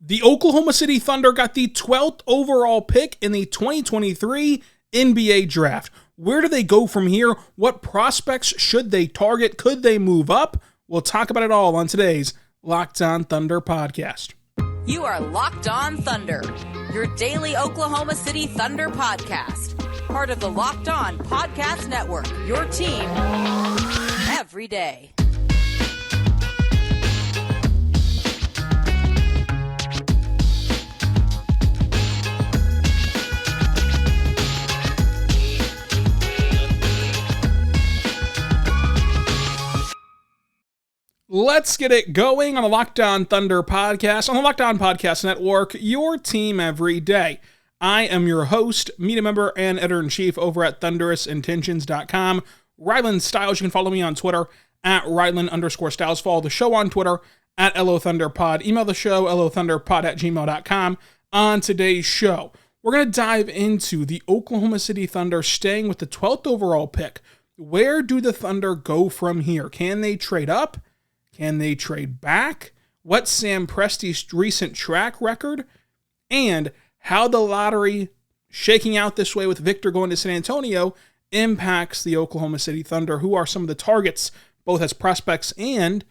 The Oklahoma City Thunder got the 12th overall pick in the 2023 NBA Draft. Where do they go from here? What prospects should they target? Could they move up? We'll talk about it all on today's Locked On Thunder podcast. You are Locked On Thunder, your daily Oklahoma City Thunder podcast. Part of the Locked On Podcast Network, your team every day. Let's get it going on the Locked On Thunder podcast, on the Locked On Podcast Network, your team every day. I am your host, media member, and editor-in-chief over at thunderousintentions.com, Ryland Styles. You can follow me on Twitter at Ryland_Styles. Follow the show on Twitter at LOThunderPod. Email the show, LOThunderPod@gmail.com. On today's show, we're going to dive into the Oklahoma City Thunder staying with the 12th overall pick. Where do the Thunder go from here? Can they trade up? Can they trade back? What's Sam Presti's recent track record? And how the lottery shaking out this way with Victor going to San Antonio impacts the Oklahoma City Thunder, who are some of the targets, both as prospects and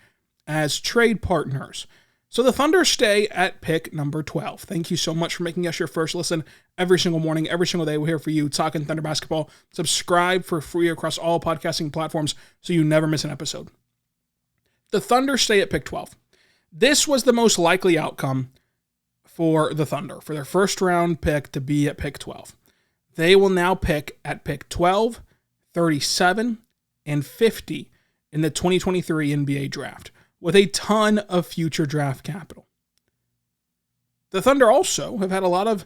as trade partners. So the Thunder stay at pick number 12. Thank you so much for making us your first listen every single morning, every single day. We're here for you, talking Thunder basketball. Subscribe for free across all podcasting platforms so you never miss an episode. The Thunder stay at pick 12. This was the most likely outcome for the Thunder, for their first round pick to be at pick 12. They will now pick at pick 12, 37, and 50 in the 2023 NBA Draft, with a ton of future draft capital. The Thunder also have had a lot of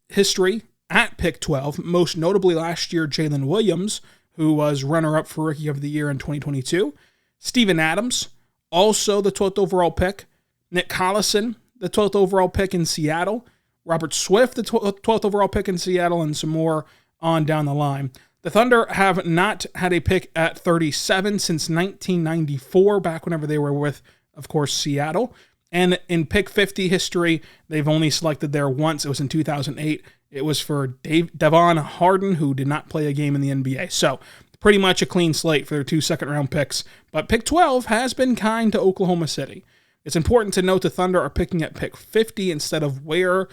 history at pick 12, most notably last year, Jalen Williams, who was runner-up for Rookie of the Year in 2022, Steven Adams, also the 12th overall pick. Nick Collison, the 12th overall pick in Seattle. Robert Swift, the 12th overall pick in Seattle, and some more on down the line. The Thunder have not had a pick at 37 since 1994, back whenever they were with, of course, Seattle. And in pick 50 history, they've only selected there once. It was in 2008. It was for Devon Harden, who did not play a game in the NBA. So pretty much a clean slate for their 2 second-round picks. But pick 12 has been kind to Oklahoma City. It's important to note the Thunder are picking at pick 50 instead of where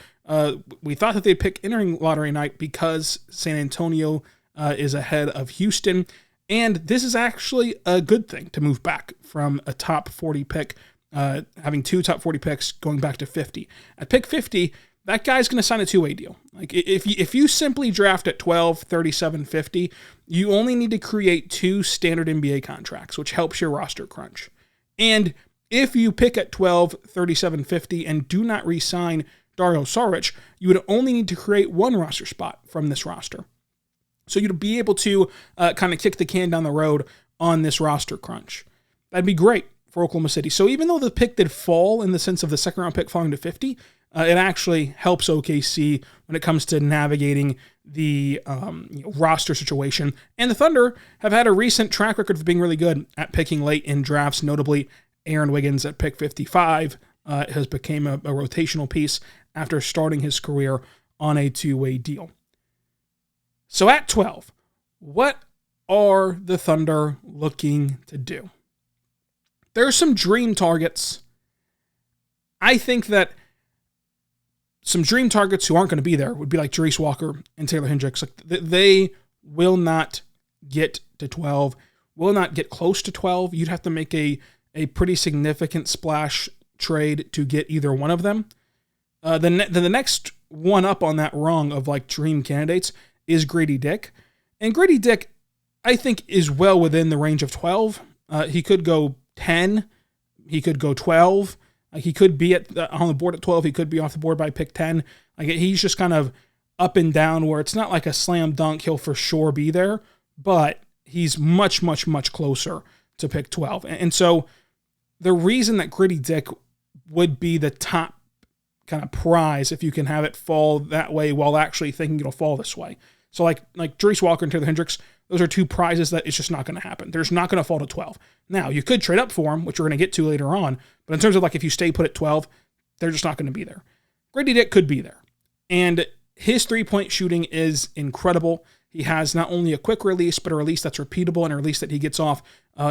we thought that they'd pick entering lottery night, because San Antonio is ahead of Houston. And this is actually a good thing to move back from a top 40 pick, having 2 top 40 picks going back to 50. At pick 50, that guy's going to sign a two-way deal. Like if you simply draft at 12, 37, 50, you only need to create 2 standard NBA contracts, which helps your roster crunch. And if you pick at 12, 37, 50 and do not re-sign Dario Saric, you would only need to create 1 roster spot from this roster. So you'd be able to kind of kick the can down the road on this roster crunch. That'd be great for Oklahoma City. So even though the pick did fall in the sense of the second-round pick falling to 50, it actually helps OKC when it comes to navigating the roster situation. And the Thunder have had a recent track record of being really good at picking late in drafts. Notably, Aaron Wiggins at pick 55 has become a rotational piece after starting his career on a two-way deal. So at 12, what are the Thunder looking to do? There are some dream targets. I think that some dream targets who aren't going to be there would be like Jarace Walker and Taylor Hendricks. Like they will not get to 12, will not get close to 12. You'd have to make a pretty significant splash trade to get either one of them. The next one up on that rung of like dream candidates is Grady Dick. And Grady Dick, I think, is well within the range of 12. He could go 10. He could go 12. He could be on the board at 12. He could be off the board by pick 10. Like he's just kind of up and down where it's not like a slam dunk. He'll for sure be there, but he's much, much, much closer to pick 12. And so the reason that Grady Dick would be the top kind of prize if you can have it fall that way while actually thinking it'll fall this way. So like Jarace Walker and Taylor Hendricks, those are 2 prizes that it's just not going to happen. They're just not going to fall to 12. Now, you could trade up for them, which we're going to get to later on, but in terms of like if you stay put at 12, they're just not going to be there. Grady Dick could be there. And his three-point shooting is incredible. He has not only a quick release, but a release that's repeatable and a release that he gets off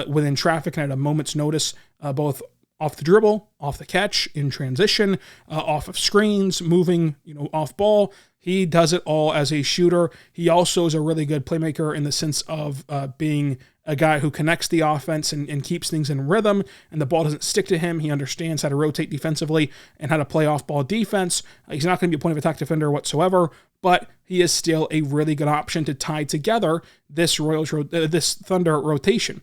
within traffic and at a moment's notice, both off the dribble, off the catch, in transition, off of screens, moving, off ball. He does it all as a shooter. He also is a really good playmaker in the sense of being a guy who connects the offense and keeps things in rhythm, and the ball doesn't stick to him. He understands how to rotate defensively and how to play off-ball defense. He's not going to be a point of attack defender whatsoever, but he is still a really good option to tie together this Thunder rotation.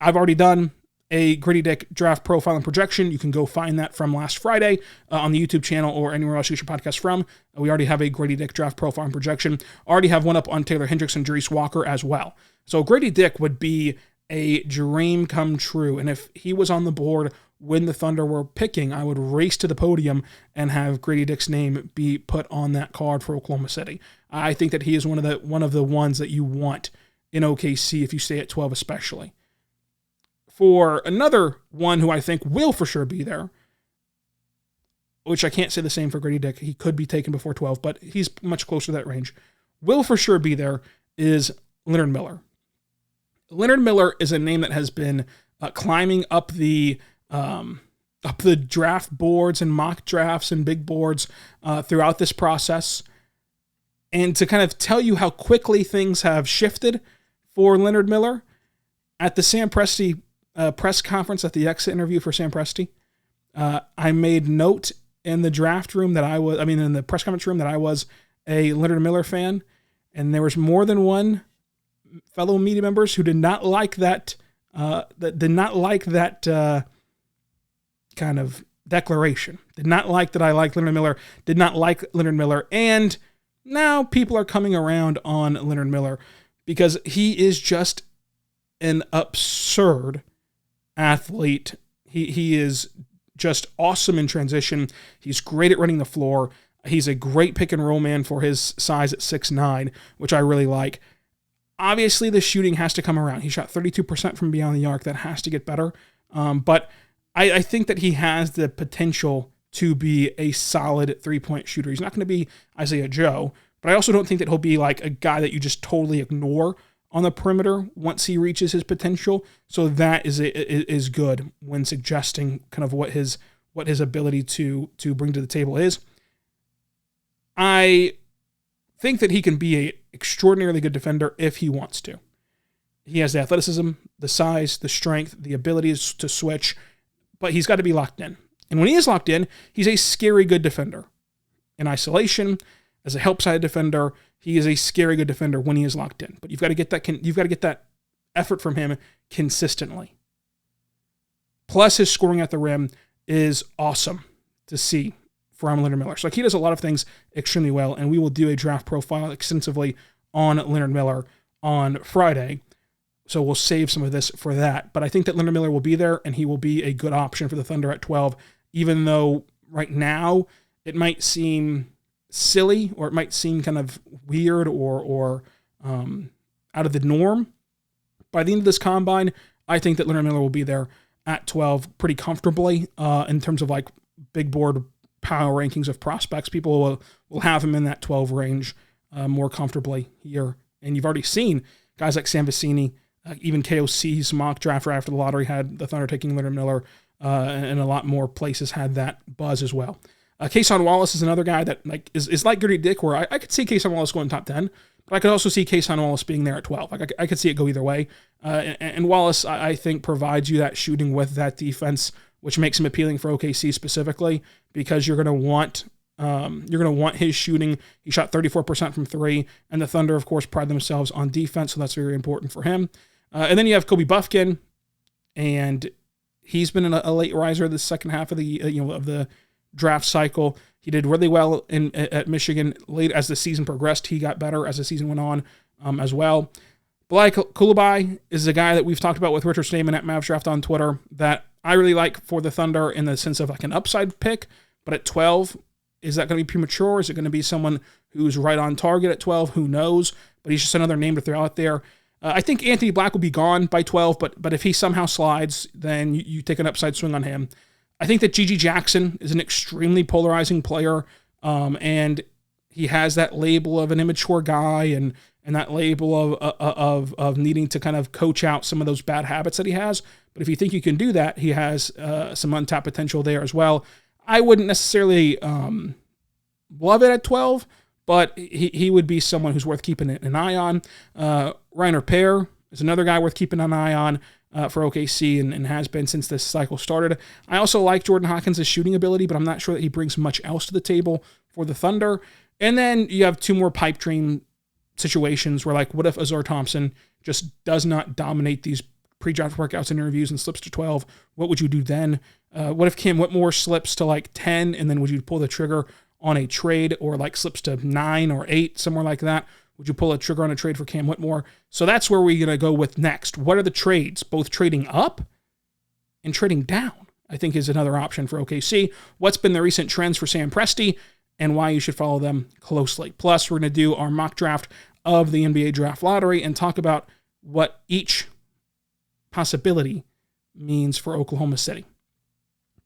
I've already done a Grady Dick draft profile and projection. You can go find that from last Friday on the YouTube channel or anywhere else you get your podcast from. We already have a Grady Dick draft profile and projection. Already have one up on Taylor Hendricks and Jerice Walker as well. So Grady Dick would be a dream come true. And if he was on the board when the Thunder were picking, I would race to the podium and have Grady Dick's name be put on that card for Oklahoma City. I think that he is one of the ones that you want in OKC if you stay at 12 especially. For another one who I think will for sure be there, which I can't say the same for Grady Dick. He could be taken before 12, but he's much closer to that range. Will for sure be there is Leonard Miller. Leonard Miller is a name that has been climbing up the draft boards and mock drafts and big boards throughout this process. And to kind of tell you how quickly things have shifted for Leonard Miller, at the Sam Presti press conference, at the exit interview for Sam Presti, I made note in the draft room in the press conference room that I was a Leonard Miller fan, and there was more than one fellow media members who did not like that kind of declaration. Did not like that I liked Leonard Miller. Did not like Leonard Miller, and now people are coming around on Leonard Miller because he is just an absurd athlete. He is just awesome in transition. He's great at running the floor. He's a great pick and roll man for his size at 6'9", which I really like. Obviously, the shooting has to come around. He shot 32% from beyond the arc. That has to get better. But I think that he has the potential to be a solid three-point shooter. He's not going to be Isaiah Joe, but I also don't think that he'll be like a guy that you just totally ignore on the perimeter once he reaches his potential. So that is good when suggesting kind of what his ability to bring to the table is. I think that he can be an extraordinarily good defender if he wants to. He has the athleticism, the size, the strength, the abilities to switch, but he's got to be locked in. And when he is locked in, he's a scary good defender. In isolation, as a help-side defender, he is a scary good defender when he is locked in. But you've got to get that effort from him consistently. Plus, his scoring at the rim is awesome to see from Leonard Miller. So he does a lot of things extremely well, and we will do a draft profile extensively on Leonard Miller on Friday. So we'll save some of this for that. But I think that Leonard Miller will be there, and he will be a good option for the Thunder at 12, even though right now it might seem silly, or it might seem kind of weird or out of the norm. By the end of this combine, I think that Leonard Miller will be there at 12 pretty comfortably in terms of like big board power rankings of prospects. People will have him in that 12 range more comfortably here. And you've already seen guys like Sam Vecini, even KOC's mock draft after the lottery had the Thunder taking Leonard Miller, and a lot more places had that buzz as well. Kason Wallace is another guy that is like Grady Dick, where I could see Kason Wallace going top 10, but I could also see Kason Wallace being there at 12. I could see it go either way. And Wallace, I think, provides you that shooting with that defense, which makes him appealing for OKC specifically, because you're going to want his shooting. He shot 34% from three, and the Thunder, of course, pride themselves on defense, so that's very important for him. And then you have Kobe Buffkin, and he's been a late riser the second half of the draft cycle. He did really well at Michigan. Late as the season progressed, he got better as the season went on as well. Bilal Coulibaly is a guy that we've talked about with Richard Stamen at Mavs Draft on Twitter that I really like for the Thunder in the sense of like an upside pick, but at 12, is that going to be premature? Is it going to be someone who's right on target at 12? Who knows? But he's just another name to throw out there. I think Anthony Black will be gone by 12, but if he somehow slides, then you take an upside swing on him. I think that Gigi Jackson is an extremely polarizing player, and he has that label of an immature guy and that label of needing to kind of coach out some of those bad habits that he has. But if you think you can do that, he has some untapped potential there as well. I wouldn't necessarily love it at 12, but he would be someone who's worth keeping an eye on. Reiner Pear is another guy worth keeping an eye on for OKC and has been since this cycle started. I also like Jordan Hawkins' shooting ability, but I'm not sure that he brings much else to the table for the Thunder. And then you have two more pipe dream situations where, like, what if Azar Thompson just does not dominate these pre-draft workouts and interviews and slips to 12? What would you do then? What if Cam Whitmore slips to like 10, and then would you pull the trigger on a trade, or like slips to 9 or 8, somewhere like that? Would you pull a trigger on a trade for Cam Whitmore? So that's where we're going to go with next. What are the trades? Both trading up and trading down, I think, is another option for OKC. What's been the recent trends for Sam Presti and why you should follow them closely. Plus, we're going to do our mock draft of the NBA draft lottery and talk about what each possibility means for Oklahoma City.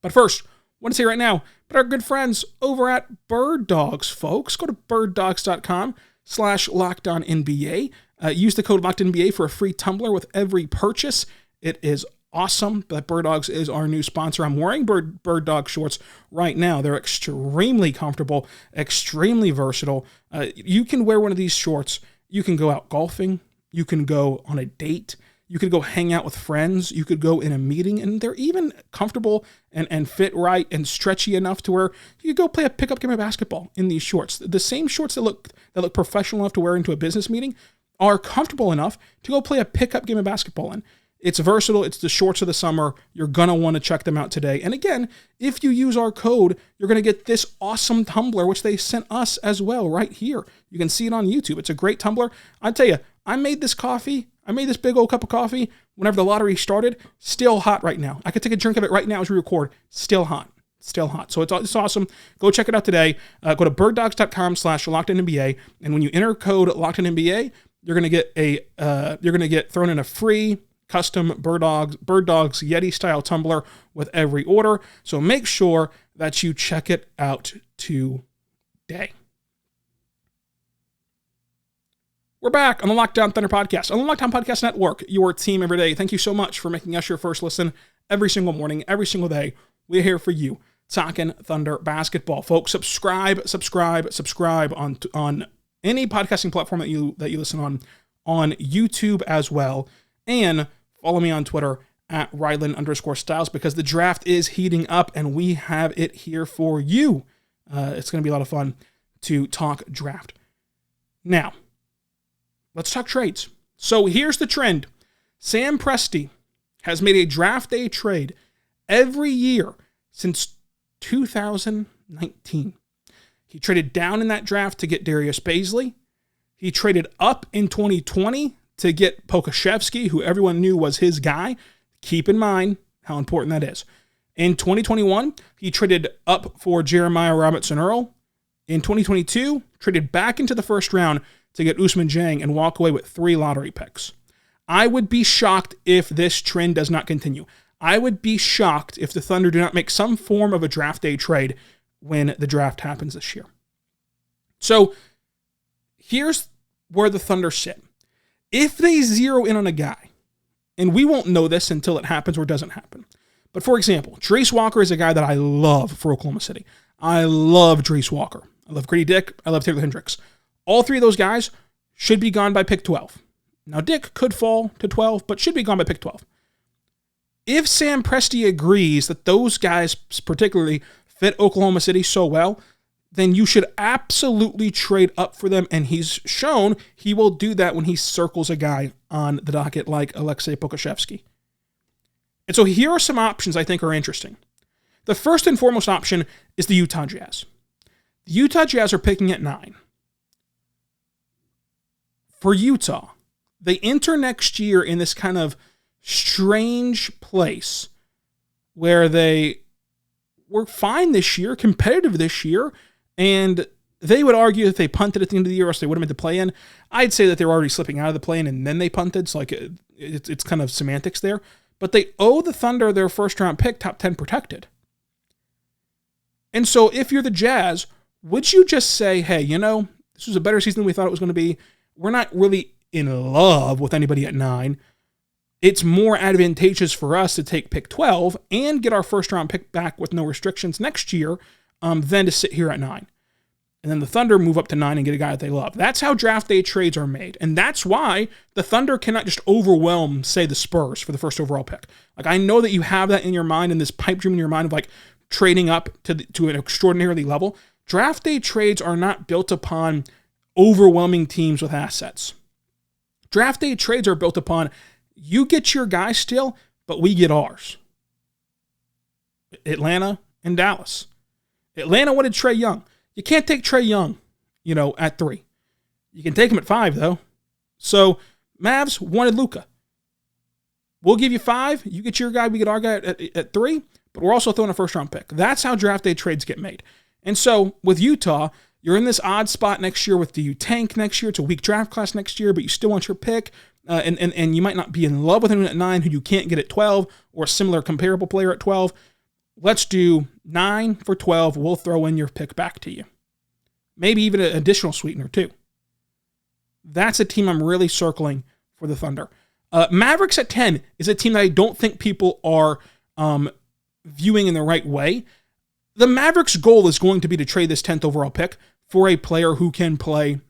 But first, I want to say right now, but our good friends over at Bird Dogs, folks. Go to birddogs.com/LockedOnNBA. Use the code LockedOnNBA for a free tumbler with every purchase. It is awesome that Bird Dogs is our new sponsor. I'm wearing Bird Dog shorts right now. They're extremely comfortable, extremely versatile. You can wear one of these shorts. You can go out golfing. You can go on a date. You could go hang out with friends. You could go in a meeting, and they're even comfortable and fit right and stretchy enough to where you could go play a pickup game of basketball in these shorts. The same shorts that look professional enough to wear into a business meeting are comfortable enough to go play a pickup game of basketball in. It's versatile. It's the shorts of the summer. You're going to want to check them out today. And again, if you use our code, you're going to get this awesome tumbler, which they sent us as well right here. You can see it on YouTube. It's a great tumbler. I tell you, I made this big old cup of coffee whenever the lottery started. Still hot right now. I could take a drink of it right now as we record. Still hot. So it's awesome. Go check it out today. Go to birddogs.com/LockedOnNBA. And when you enter code LockedOnNBA, you're going to get thrown in a free custom Bird Dogs Yeti style tumbler with every order. So make sure that you check it out today. We're back on the Locked On Thunder podcast, on the Locked On Podcast Network, your team every day. Thank you so much for making us your first listen every single morning, every single day. We're here for you, talking Thunder basketball. Folks, subscribe on any podcasting platform that you listen on YouTube as well. And follow me on Twitter at Ryland_Styles, because the draft is heating up and we have it here for you. It's going to be a lot of fun to talk draft. Now, let's talk trades. So here's the trend. Sam Presti has made a draft day trade every year since 2019. He traded down in that draft to get Darius Bazley. He traded up in 2020 to get Pokashevsky, who everyone knew was his guy. Keep in mind how important that is. In 2021, he traded up for Jeremiah Robinson-Earl. In 2022, traded back into the first round to get Ousmane Dieng and walk away with 3 lottery picks. I would be shocked if this trend does not continue. I would be shocked if the Thunder do not make some form of a draft day trade when the draft happens this year. So here's where the Thunder sit. If they zero in on a guy, and we won't know this until it happens or doesn't happen, but for example, Trace Walker is a guy that I love for Oklahoma City. I love Trace Walker. I love Grady Dick. I love Taylor Hendricks. All 3 of those guys should be gone by pick 12. Now, Dick could fall to 12, but should be gone by pick 12. If Sam Presti agrees that those guys particularly fit Oklahoma City so well, then you should absolutely trade up for them, and he's shown he will do that when he circles a guy on the docket like Aleksej Pokashevsky. And so here are some options I think are interesting. The first and foremost option is the Utah Jazz. The Utah Jazz are picking at 9. For Utah, they enter next year in this kind of strange place where they were fine this year, competitive this year, and they would argue that they punted at the end of the year or else they would have made the play-in. I'd say that they were already slipping out of the play-in and then they punted, so like it's kind of semantics there. But they owe the Thunder their first-round pick, top 10 protected. And so if you're the Jazz, would you just say, hey, this was a better season than we thought it was going to be. We're not really in love with anybody at 9. It's more advantageous for us to take pick 12 and get our first round pick back with no restrictions next year than to sit here at 9. And then the Thunder move up to 9 and get a guy that they love. That's how draft day trades are made. And that's why the Thunder cannot just overwhelm, say, the Spurs for the first overall pick. Like, I know that you have that in your mind and this pipe dream in your mind of like trading up to an extraordinarily level. Draft day trades are not built upon overwhelming teams with assets. Draft day trades are built upon you get your guy still, but we get ours. Atlanta and Dallas. Atlanta wanted Trae Young. You can't take Trae Young, at 3. You can take him at 5, though. So, Mavs wanted Luka. We'll give you 5. You get your guy, we get our guy at 3, but we're also throwing a first-round pick. That's how draft day trades get made. And so, with Utah, you're in this odd spot next year with do you tank next year? It's a weak draft class next year, but you still want your pick. And you might not be in love with him at 9 who you can't get at 12 or a similar comparable player at 12. Let's do 9 for 12. We'll throw in your pick back to you. Maybe even an additional sweetener too. That's a team I'm really circling for the Thunder. Mavericks at 10 is a team that I don't think people are viewing in the right way. The Mavericks' goal is going to be to trade this 10th overall pick for a player who can play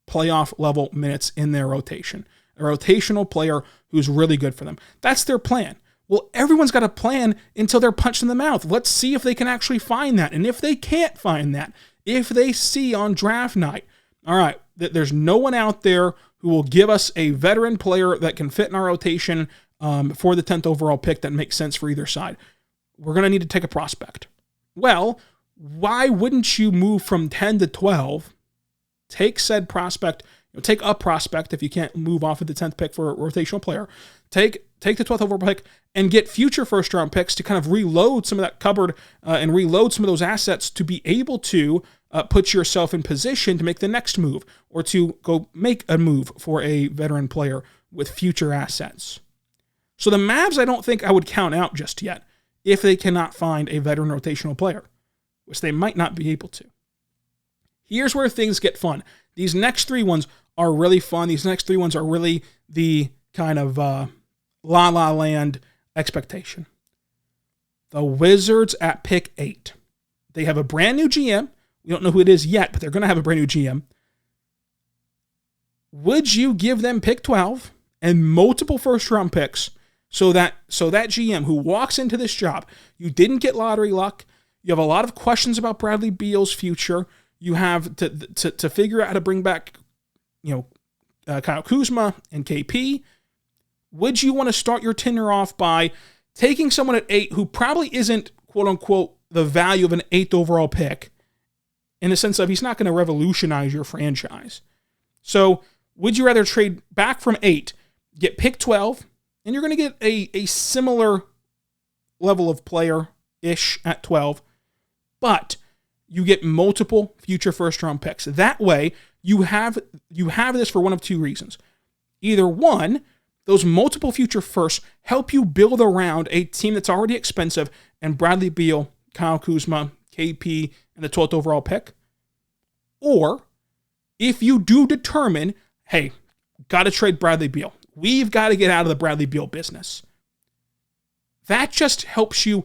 playoff-level minutes in their rotation. A rotational player who's really good for them. That's their plan. Well, everyone's got a plan until they're punched in the mouth. Let's see if they can actually find that. And if they can't find that, if they see on draft night, all right, that there's no one out there who will give us a veteran player that can fit in our rotation for the 10th overall pick that makes sense for either side, we're going to need to take a prospect. Well, why wouldn't you move from 10 to 12, take said prospect, take a prospect if you can't move off of the 10th pick for a rotational player, take the 12th overall pick and get future first-round picks to kind of reload some of that cupboard and reload some of those assets to be able to put yourself in position to make the next move or to go make a move for a veteran player with future assets. So the Mavs, I don't think I would count out just yet if they cannot find a veteran rotational player, which they might not be able to. Here's where things get fun. These next 3 ones are really fun. These next 3 ones are really the kind of la-la land expectation. The Wizards at pick 8. They have a brand new GM. We don't know who it is yet, but they're going to have a brand new GM. Would you give them pick 12 and multiple first-round picks so that GM who walks into this job, you didn't get lottery luck, you have a lot of questions about Bradley Beal's future, you have to figure out how to bring back, Kyle Kuzma and KP. Would you want to start your tenure off by taking someone at 8 who probably isn't, quote unquote, the value of an 8th overall pick in the sense of he's not going to revolutionize your franchise? So would you rather trade back from 8, get pick 12, and you're going to get a similar level of player-ish at 12, but you get multiple future first-round picks. That way, you have this for one of 2 reasons. Either one, those multiple future firsts help you build around a team that's already expensive and Bradley Beal, Kyle Kuzma, KP, and the 12th overall pick. Or if you do determine, hey, got to trade Bradley Beal. We've got to get out of the Bradley Beal business. That just helps you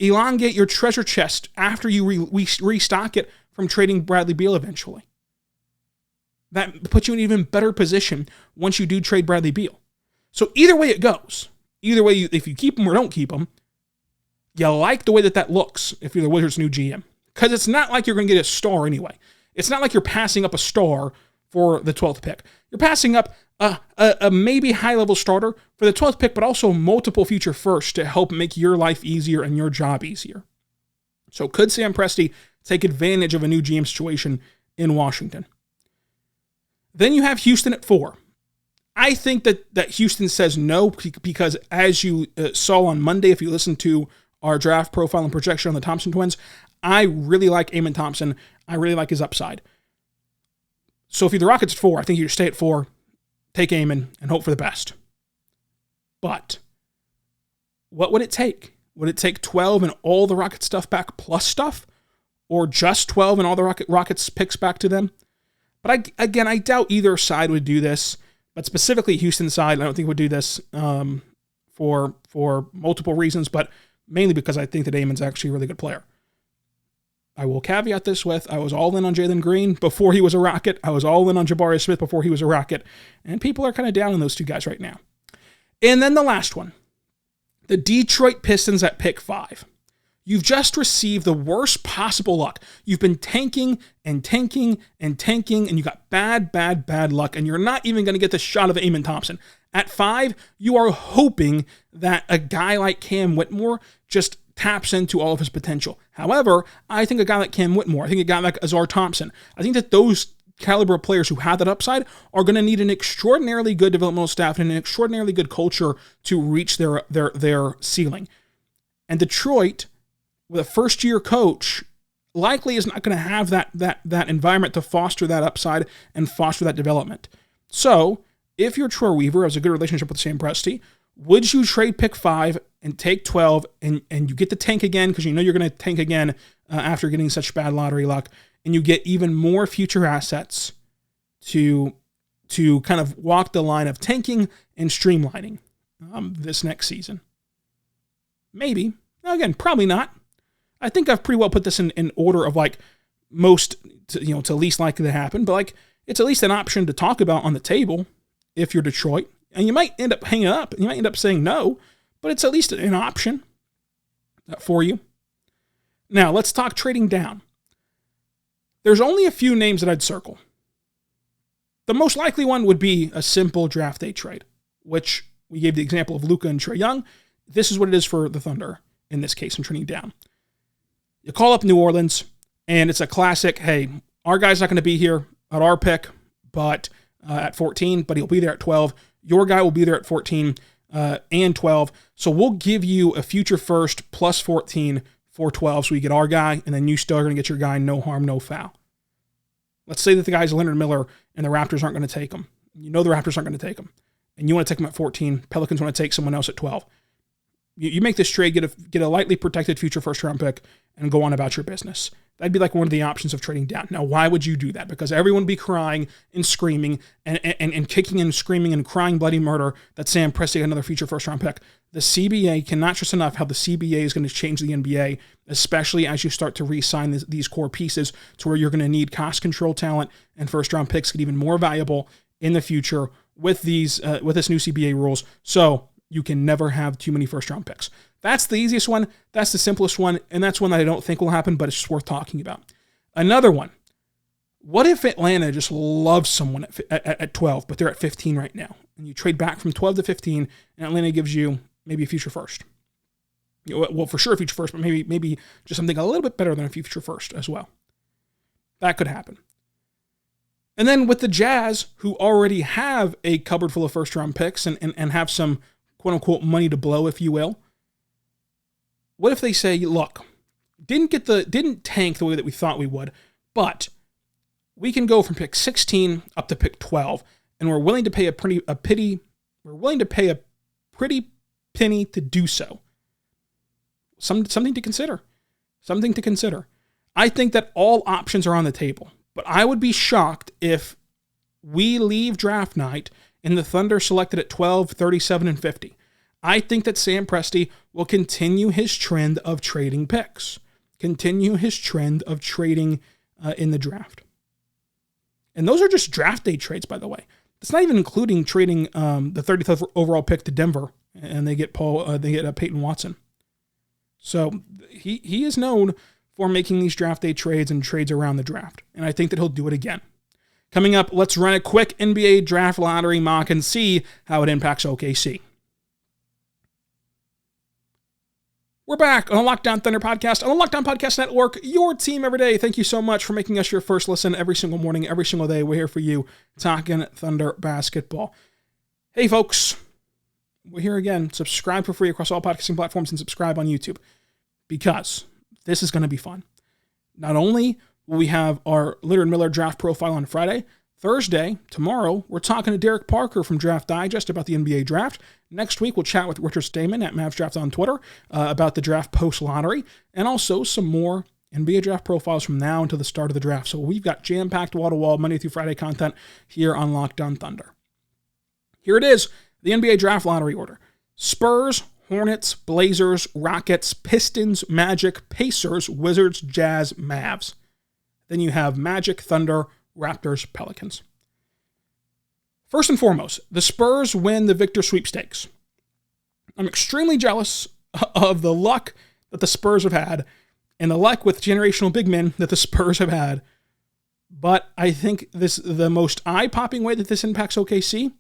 elongate your treasure chest after you restock it from trading Bradley Beal eventually. That puts you in an even better position once you do trade Bradley Beal. So either way it goes, either way, if you keep him or don't keep him, you like the way that looks if you're the Wizards' new GM. Because it's not like you're going to get a star anyway. It's not like you're passing up a star for the 12th pick. You're passing up a maybe high-level starter for the 12th pick, but also multiple future firsts to help make your life easier and your job easier. So could Sam Presti take advantage of a new GM situation in Washington? Then you have Houston at 4. I think that Houston says no because as you saw on Monday, if you listened to our draft profile and projection on the Thompson twins, I really like Amen Thompson. I really like his upside. So if you're the Rockets at 4, I think you just stay at 4, take Amen, and hope for the best. But what would it take? Would it take 12 and all the Rocket stuff back plus stuff? or just 12 and all the Rockets picks back to them. But I doubt either side would do this. But specifically Houston side, I don't think would do this for multiple reasons, but mainly because I think that Amon's actually a really good player. I will caveat this with, I was all in on Jalen Green before he was a Rocket. I was all in on Jabari Smith before he was a Rocket. And people are kind of down on those two guys right now. And then the last one, the Detroit Pistons at pick 5. You've just received the worst possible luck. You've been tanking and tanking and tanking, and you got bad luck, and you're not even going to get the shot of Amen Thompson. At 5, you are hoping that a guy like Cam Whitmore just taps into all of his potential. However, I think a guy like Cam Whitmore, I think a guy like Azar Thompson, I think that those caliber of players who have that upside are going to need an extraordinarily good developmental staff and an extraordinarily good culture to reach their ceiling. And Detroit, with a first-year coach, likely is not going to have that environment to foster that upside and foster that development. So, if you're Troy Weaver, has a good relationship with Sam Presti, would you trade pick 5 and take 12 and you get the tank again because you know you're going to tank again after getting such bad lottery luck, and you get even more future assets to kind of walk the line of tanking and streamlining this next season? Maybe. Again, probably not. I think I've pretty well put this in order of like most to least likely to happen, but like it's at least an option to talk about on the table if you're Detroit. And you might end up hanging up. You might end up saying no, but it's at least an option for you. Now, let's talk trading down. There's only a few names that I'd circle. The most likely one would be a simple draft day trade, which we gave the example of Luka and Trae Young. This is what it is for the Thunder in this case in trading down. You call up New Orleans, and it's a classic, hey, our guy's not going to be here at our pick, but at 14, but he'll be there at 12. Your guy will be there at 14 and 12. So we'll give you a future first plus 14 for 12. So we get our guy, and then you still are going to get your guy, no harm, no foul. Let's say that the guy's Leonard Miller and the Raptors aren't going to take him. You know the Raptors aren't going to take him. And you want to take him at 14. Pelicans want to take someone else at 12. You make this trade, get a lightly protected future first-round pick, and go on about your business. That'd be like one of the options of trading down. Now, why would you do that? Because everyone would be crying and screaming and kicking and screaming and crying bloody murder that Sam Presti got another future first-round pick. The CBA cannot stress enough how the CBA is going to change the NBA, especially as you start to re-sign these core pieces to where you're going to need cost control talent and first-round picks get even more valuable in the future with this new CBA rules. So you can never have too many first-round picks. That's the easiest one. That's the simplest one. And that's one that I don't think will happen, but it's worth talking about. Another one. What if Atlanta just loves someone at 12, but they're at 15 right now? And you trade back from 12 to 15, and Atlanta gives you maybe a future first. Well, for sure a future first, but maybe just something a little bit better than a future first as well. That could happen. And then with the Jazz, who already have a cupboard full of first-round picks and have some quote-unquote money to blow, if you will, what if they say, look, didn't tank the way that we thought we would, but we can go from pick 16 up to pick 12, and we're willing to pay a pretty penny to do so. Something to consider. Something to consider. I think that all options are on the table, but I would be shocked if we leave draft night and the Thunder selected at 12, 37, and 50. I think that Sam Presti will continue his trend of trading picks, continue his trend of trading in the draft. And those are just draft day trades, by the way. It's not even including trading the 33rd overall pick to Denver, and they get Peyton Watson. So he is known for making these draft day trades and trades around the draft, and I think that he'll do it again. Coming up, let's run a quick NBA draft lottery mock and see how it impacts OKC. We're back on the Locked On Thunder podcast, on the Locked On Podcast Network, your team every day. Thank you so much for making us your first listen every single morning, every single day. We're here for you, talking Thunder basketball. Hey, folks, we're here again. Subscribe for free across all podcasting platforms and subscribe on YouTube because this is going to be fun. Not only will we have our Leonard Miller draft profile on Friday, Thursday, tomorrow, we're talking to Derek Parker from Draft Digest about the NBA draft. Next week, we'll chat with Richard Stamen at Mavs Draft on Twitter about the draft post-lottery, and also some more NBA draft profiles from now until the start of the draft. So we've got jam-packed wall-to-wall Monday through Friday content here on Locked On Thunder. Here it is, the NBA draft lottery order. Spurs, Hornets, Blazers, Rockets, Pistons, Magic, Pacers, Wizards, Jazz, Mavs. Then you have Magic, Thunder, Raptors, Pelicans. First and foremost, the Spurs win the Victor sweepstakes. I'm extremely jealous of the luck that the Spurs have had and the luck with generational big men that the Spurs have had. But I think the most eye-popping way that this impacts OKC,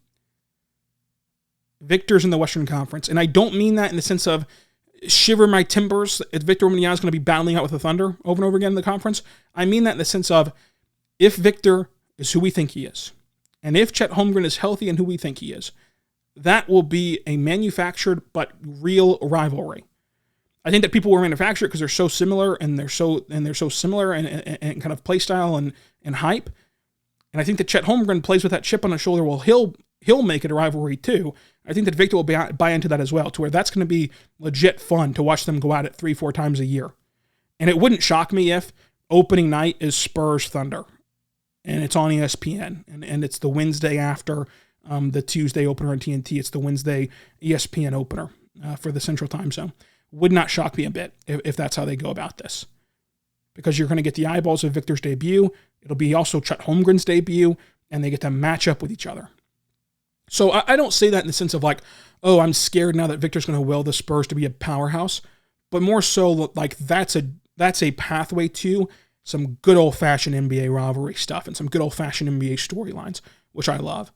Victor's in the Western Conference. And I don't mean that in the sense of shiver my timbers if Victor Wembanyama is going to be battling out with the Thunder over and over again in the conference. I mean that in the sense of if Victor is who we think he is, and if Chet Holmgren is healthy and who we think he is, that will be a manufactured but real rivalry. I think that people will manufacture it because they're so similar and they're so similar and kind of play style and hype. And I think that Chet Holmgren plays with that chip on his shoulder. Well, he'll make it a rivalry too. I think that Victor will buy into that as well, to where that's going to be legit fun to watch them go at it 3-4 times a year. And it wouldn't shock me if opening night is Spurs Thunder, and it's on ESPN, and it's the Wednesday after the Tuesday opener on TNT. It's the Wednesday ESPN opener for the Central Time Zone. Would not shock me a bit if that's how they go about this, because you're going to get the eyeballs of Victor's debut. It'll be also Chet Holmgren's debut, and they get to match up with each other. So I don't say that in the sense of like, oh, I'm scared now that Victor's going to will the Spurs to be a powerhouse, but more so like that's a pathway to some good old-fashioned NBA rivalry stuff and some good old-fashioned NBA storylines, which I love.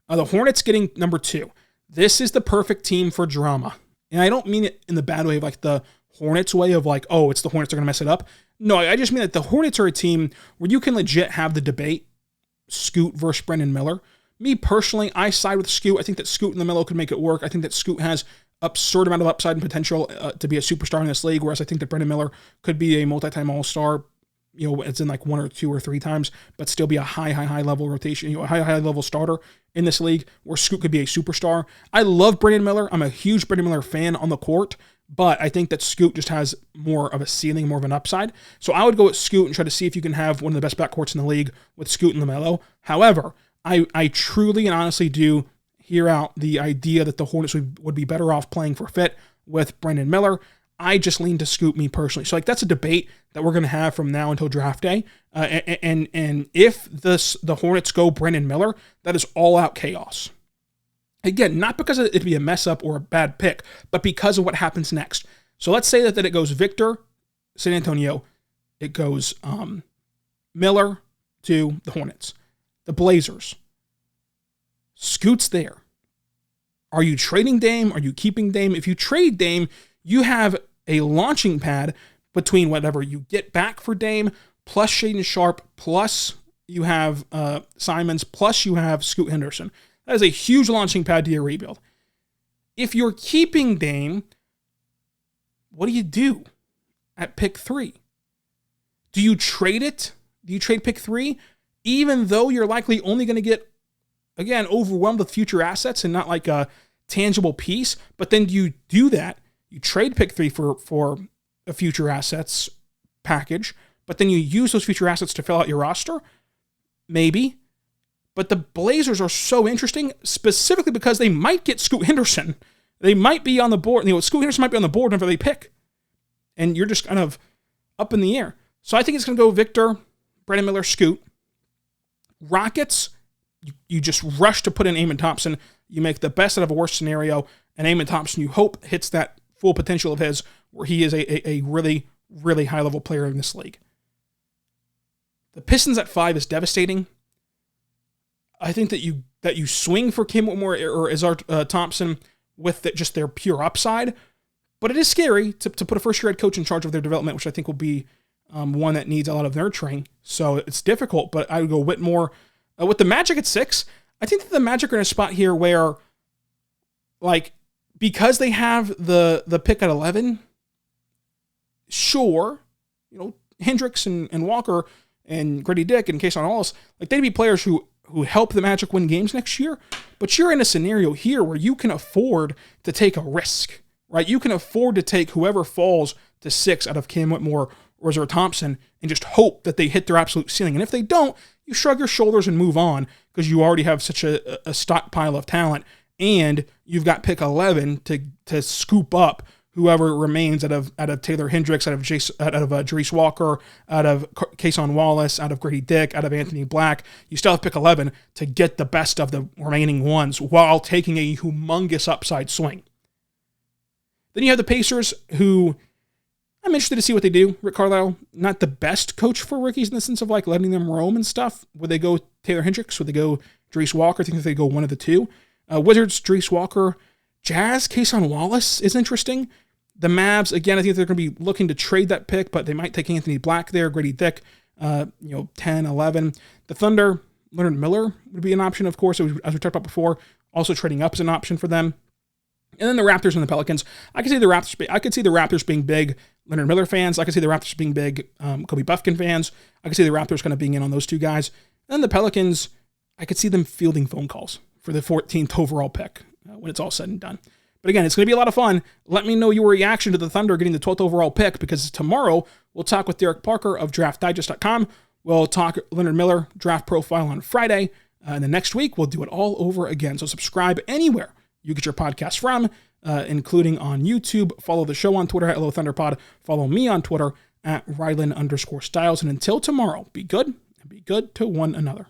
The Hornets getting number 2. This is the perfect team for drama. And I don't mean it in the bad way of like the Hornets way of like, oh, it's the Hornets, they're going to mess it up. No, I just mean that the Hornets are a team where you can legit have the debate, Scoot versus Brandon Miller. Me personally, I side with Scoot. I think that Scoot in the middle could make it work. I think that Scoot has absurd amount of upside and potential to be a superstar in this league, whereas I think that Brandon Miller could be a multi-time all-star, it's in like 1 or 2 or 3 times, but still be a high level rotation, a high level starter in this league, where Scoot could be a superstar. I love Brandon Miller. I'm a huge Brandon Miller fan on the court, but I think that Scoot just has more of a ceiling, more of an upside. So I would go with Scoot and try to see if you can have one of the best backcourts in the league with Scoot and LaMelo. However, I truly and honestly do hear out the idea that the Hornets would be better off playing for fit with Brandon Miller. I just lean to Scoot, me personally. So like that's a debate that we're going to have from now until draft day. And if the Hornets go Brandon Miller, that is all out chaos. Again, not because it'd be a mess up or a bad pick, but because of what happens next. So let's say that it goes Victor, San Antonio, it goes Miller to the Hornets. The Blazers. Scoot's there. Are you trading Dame? Are you keeping Dame? If you trade Dame, you have a launching pad between whatever you get back for Dame, plus Shaedon Sharpe, plus you have Simons, plus you have Scoot Henderson. That is a huge launching pad to your rebuild. If you're keeping Dame, what do you do at pick 3? Do you trade it? Do you trade pick 3? Even though you're likely only going to get, again, overwhelmed with future assets and not like a tangible piece, but then you do that. You trade pick 3 for a future assets package, but then you use those future assets to fill out your roster? Maybe. But the Blazers are so interesting, specifically because they might get Scoot Henderson. They might be on the board. Scoot Henderson might be on the board whenever they pick. And you're just kind of up in the air. So I think it's going to go Victor, Brandon Miller, Scoot. Rockets, you just rush to put in Amon Thompson. You make the best out of a worst scenario, and Amon Thompson, you hope, hits that full potential of his, where he is a really, really high-level player in this league. The Pistons at 5 is devastating. I think that you swing for Kim Whitmore or Izar Thompson with just their pure upside, but it is scary to put a first-year head coach in charge of their development, which I think will be one that needs a lot of nurturing. So it's difficult, but I would go Whitmore. With the Magic at 6, I think that the Magic are in a spot here where, like, because they have the pick at 11, sure, Hendricks and Walker and Grady Dick and Kayson Wallace, like, they'd be players who help the Magic win games next year, but you're in a scenario here where you can afford to take a risk, right? You can afford to take whoever falls to 6 out of Cam Whitmore or Zara Thompson and just hope that they hit their absolute ceiling. And if they don't, you shrug your shoulders and move on because you already have such a stockpile of talent, and you've got pick 11 to scoop up whoever remains out of Taylor Hendricks, out of Jerice Walker, out of Cason Wallace, out of Grady Dick, out of Anthony Black. You still have pick 11 to get the best of the remaining ones while taking a humongous upside swing. Then you have the Pacers, who I'm interested to see what they do. Rick Carlisle, not the best coach for rookies in the sense of like letting them roam and stuff. Would they go Taylor Hendricks? Would they go Jerice Walker? I think they go one of the two. Wizards, Jerice Walker. Jazz, Cason Wallace is interesting. The Mavs, again, I think they're going to be looking to trade that pick, but they might take Anthony Black there, Grady Dick, 10, 11. The Thunder, Leonard Miller would be an option, of course, as we talked about before. Also trading up is an option for them. And then the Raptors and the Pelicans. I could see the Raptors being big Leonard Miller fans. I could see the Raptors being big Kobe Buffkin fans. I could see the Raptors kind of being in on those two guys. And then the Pelicans, I could see them fielding phone calls for the 14th overall pick when it's all said and done. But again, it's going to be a lot of fun. Let me know your reaction to the Thunder getting the 12th overall pick, because tomorrow we'll talk with Derek Parker of DraftDigest.com. We'll talk Leonard Miller draft profile on Friday. And then next week, we'll do it all over again. So subscribe anywhere you get your podcast from, including on YouTube. Follow the show on Twitter at @HelloThunderPod. Follow me on Twitter at Rylan_Styles. And until tomorrow, be good and be good to one another.